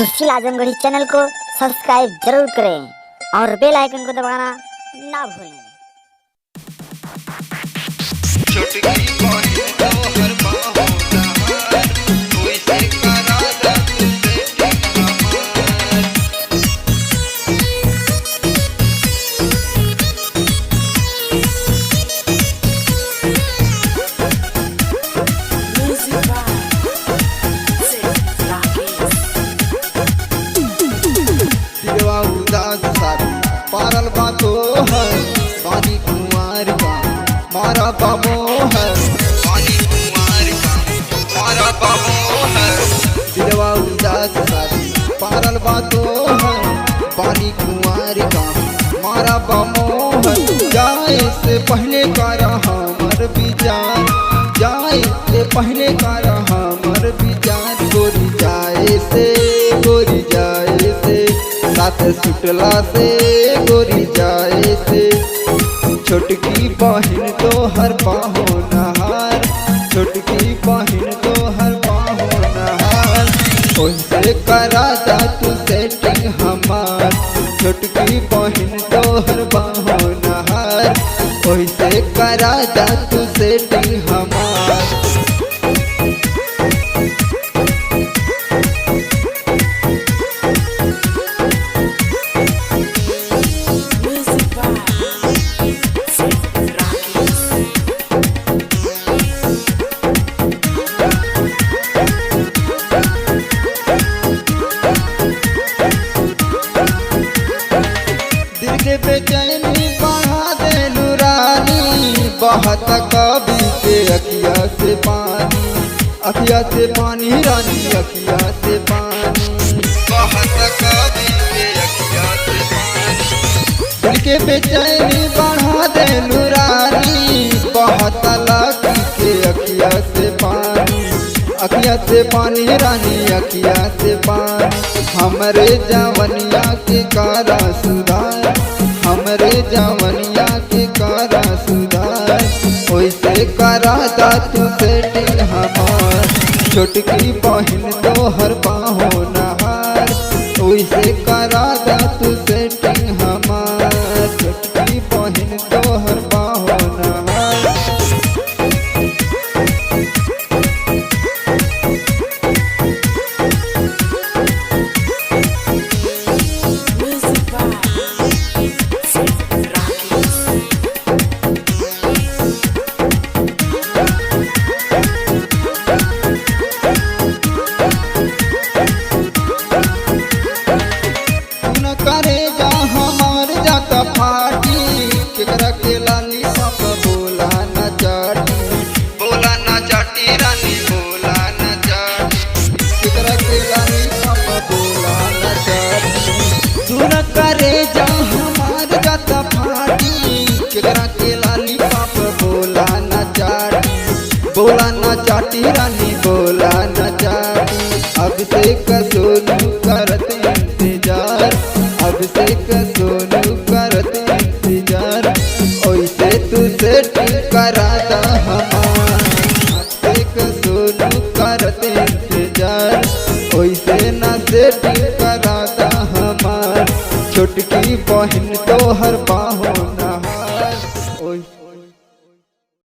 Sushil आजमगढ़ी channel को subscribe जरूर करें और बेल आइकन को दबाना ना भूलें। पारल बातो है पानी कुमार का मारा बाबो है, पानी कुमार का मारा बाबो है। दिलवा उदास सारी पारल बातो है पानी कुमार का मारा बाबो है। जाए से पहले कर हमर विचार, जाए से पहले कर हमर विचार। गोरी जाए से साथ सुटला से गोरी जाए से। छोटकी बहन तो हर पाहो नहार, छोटकी बहन तो हर पाहो नहार। उनसे करा जा तू सेटिंग हमार, छोटकी बहन तो हर पाहो नहार। उनसे करा जा तू सेटिंग हमार। बेचैनी बढ़ा देलू रानी, बहत कभी के अखिया से पानी, अखिया से पानी रानी, अखिया से पानी। बहत कभी के अखिया से पानी, दिल के बेचैनी बढ़ा देलू रानी, बहत लगी के अखिया से पानी, अखिया से पानी रानी, अखिया से पानी। हमरे जवनिया के कारा सुधार, हमरे जवनिया के कारा सुधार। ओइसे करा दा तू सेटिंग हमार, छोटकी बहन तो हर पाहो नहार। ओइसे करा दा तू सेटिंग हमार, छोटकी बहन तो हर पाहो नहार। करे जा हमार जाता फाटी, केकरा के लाली पाप बोला न जाटी, बोला न जाटी रानी, बोला न जाटी। केकरा के लाली पाप बोला न जाटी। सुन करे जा हमार जाता फाटी, केकरा के लाली पाप बोला न जाटी, बोला न जाटी रानी, बोला न जाटी। अब से कसोलू करत इंतजार, अब से सोनू करत इंतजार। ओइसे तू सेटिंग करा दा हमार, अब से सोनू करत इंतजार। ओइसे ना सेटिंग